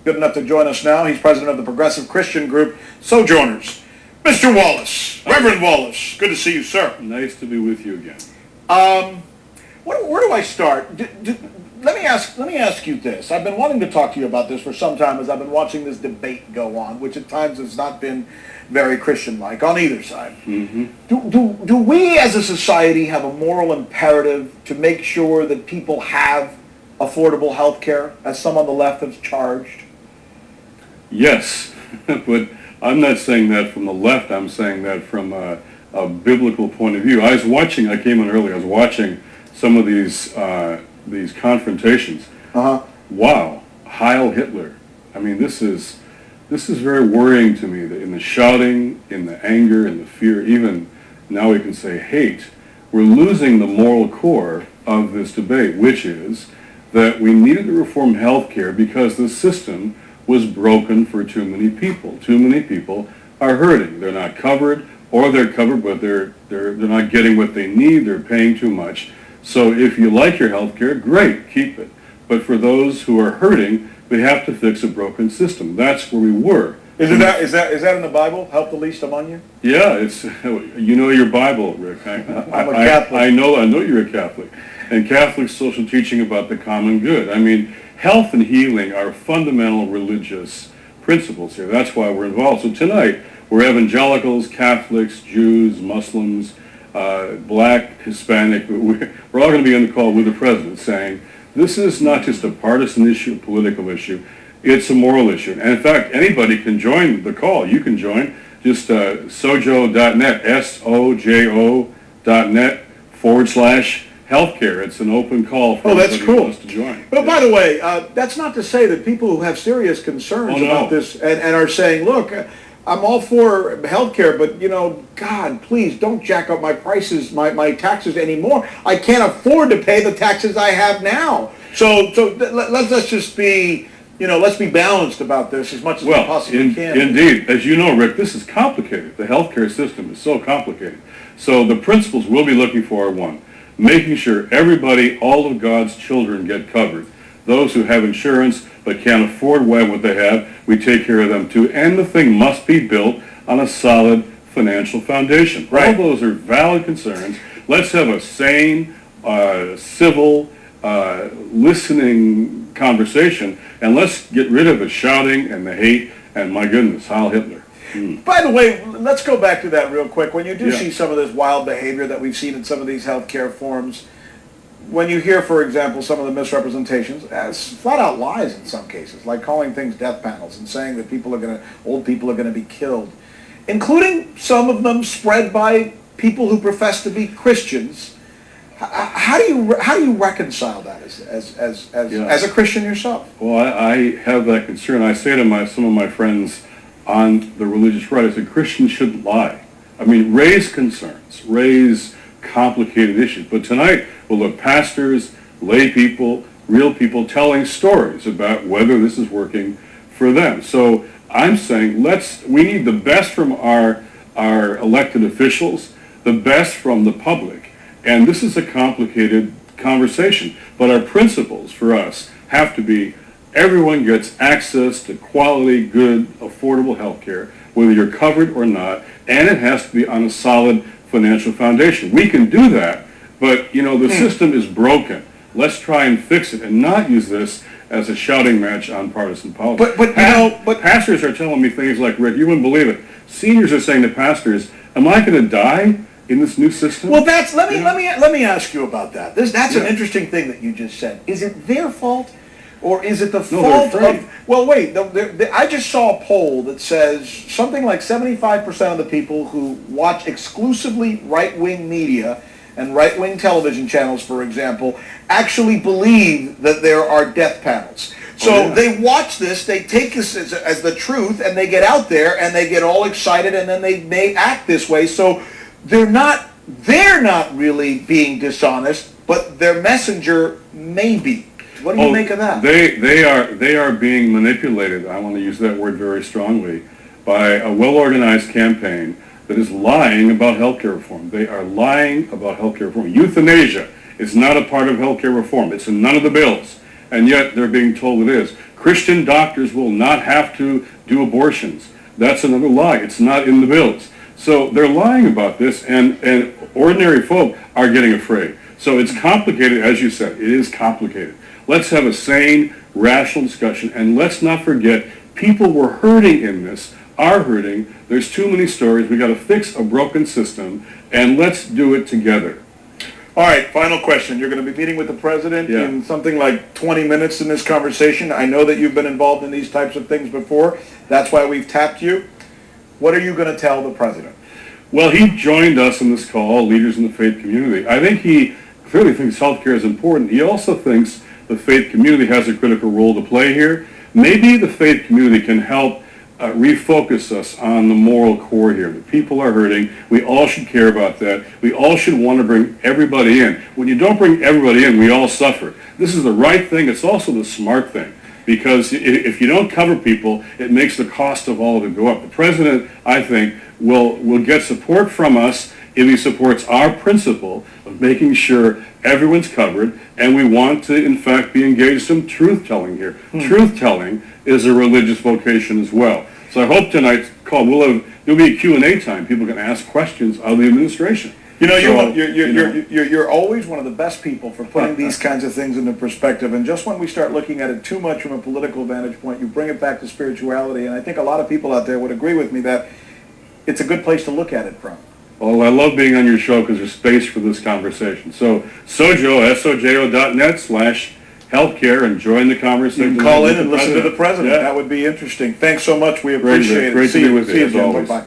good enough to join us now. He's president of the progressive Christian group Sojourners. Mr. Wallace, Reverend Wallace, good to see you, sir. Nice to be with you again. Where do I start? Let me ask you this. I've been wanting to talk to you about this for some time as I've been watching this debate go on, which at times has not been very Christian-like on either side. Mm-hmm. Do we as a society have a moral imperative to make sure that people have affordable health care, as some on the left have charged? Yes, but I'm not saying that from the left. I'm saying that from a biblical point of view. I came in early, I was watching some of these confrontations. Wow, Heil Hitler. I mean, this is very worrying to me, that in the shouting, in the anger, in the fear, even now we can say hate, we're losing the moral core of this debate, which is that we needed to reform healthcare because the system was broken for too many people. Too many people are hurting. They're not covered, or they're covered, but they're not getting what they need. They're paying too much. So if you like your healthcare, great, keep it. But for those who are hurting, we have to fix a broken system. That's where we were. Is that in the Bible? Help the least among you? Yeah, it's you know your Bible, Rick. I'm a Catholic. I know you're a Catholic. And Catholic social teaching about the common good. I mean, health and healing are fundamental religious principles here. That's why we're involved. So tonight, we're evangelicals, Catholics, Jews, Muslims, Black, Hispanic. We're all going to be on the call with the president saying, this is not just a partisan issue, a political issue. It's a moral issue. And in fact, anybody can join the call. You can join. Just sojo.net, SOJO.net/healthcare. It's an open call for that's anybody cool. who wants to join. But by the way, that's not to say that people who have serious concerns about this and are saying, look, I'm all for healthcare, but, God, please don't jack up my prices, my taxes anymore. I can't afford to pay the taxes I have now. So let's just be, let's be balanced about this as much as we possibly can. Indeed. As you know, Rick, this is complicated. The healthcare system is so complicated. So the principles we'll be looking for are, one, making sure everybody, all of God's children, get covered. Those who have insurance but can't afford what they have, we take care of them too. And the thing must be built on a solid financial foundation. Right. All those are valid concerns. Let's have a sane, civil, listening conversation, and let's get rid of the shouting and the hate and, my goodness, Heil Hitler. By the way, let's go back to that real quick. When you do see some of this wild behavior that we've seen in some of these healthcare forums, when you hear, for example, some of the misrepresentations as flat-out lies in some cases, like calling things death panels and saying that old people are going to be killed, including some of them spread by people who profess to be Christians, how do you reconcile that as a Christian yourself? Well, I have that concern. I say to some of my friends on the religious right, I say Christians shouldn't lie. I mean, raise concerns, raise complicated issues. But tonight, we'll look pastors, lay people, real people telling stories about whether this is working for them. So I'm saying we need the best from our elected officials, the best from the public. And this is a complicated conversation. But our principles for us have to be everyone gets access to quality, good, affordable health care, whether you're covered or not, and it has to be on a solid financial foundation. We can do that, but the system is broken. Let's try and fix it and not use this as a shouting match on partisan politics. But pastors are telling me things like, Rick, you wouldn't believe it. Seniors are saying to pastors, am I going to die in this new system? Well, let me ask you about that. That's an interesting thing that you just said. Is it their fault? Or is it the fault of... Well, wait. I just saw a poll that says something like 75% of the people who watch exclusively right-wing media and right-wing television channels, for example, actually believe that there are death panels. So they watch this, they take this as the truth, and they get out there and they get all excited, and then they may act this way. So they're not really being dishonest, but their messenger may be. What do you make of that? They are being manipulated, I want to use that word very strongly, by a well-organized campaign that is lying about healthcare reform. They are lying about healthcare reform. Euthanasia is not a part of healthcare reform. It's in none of the bills, and yet they're being told it is. Christian doctors will not have to do abortions. That's another lie. It's not in the bills. So they're lying about this, and ordinary folk are getting afraid. So it's complicated, as you said. It is complicated. Let's have a sane, rational discussion, and let's not forget people were hurting in this, are hurting. There's too many stories. We got to fix a broken system, and let's do it together. All right, final question. You're going to be meeting with the president in something like 20 minutes in this conversation. I know that you've been involved in these types of things before. That's why we've tapped you. What are you going to tell the president? Well, he joined us in this call, leaders in the faith community. I think he clearly thinks healthcare is important. He also thinks the faith community has a critical role to play here. Maybe the faith community can help refocus us on the moral core here. The people are hurting. We all should care about that. We all should want to bring everybody in. When you don't bring everybody in, we all suffer. This is the right thing. It's also the smart thing. Because if you don't cover people, it makes the cost of all of it go up. The president, I think, will get support from us if he supports our principle of making sure everyone's covered, and we want to, in fact, be engaged in truth-telling here. Truth-telling is a religious vocation as well. So I hope tonight's call, there'll be a Q&A time. People can ask questions of the administration. You know, you're always one of the best people for putting these kinds of things into perspective. And just when we start looking at it too much from a political vantage point, you bring it back to spirituality. And I think a lot of people out there would agree with me that it's a good place to look at it from. Well, I love being on your show because there's space for this conversation. So Sojo, sojo.net/healthcare, and join the conversation. You can call in and listen to the president. Yeah. That would be interesting. Thanks so much. We appreciate it. Great to be with you, as always. Bye-bye.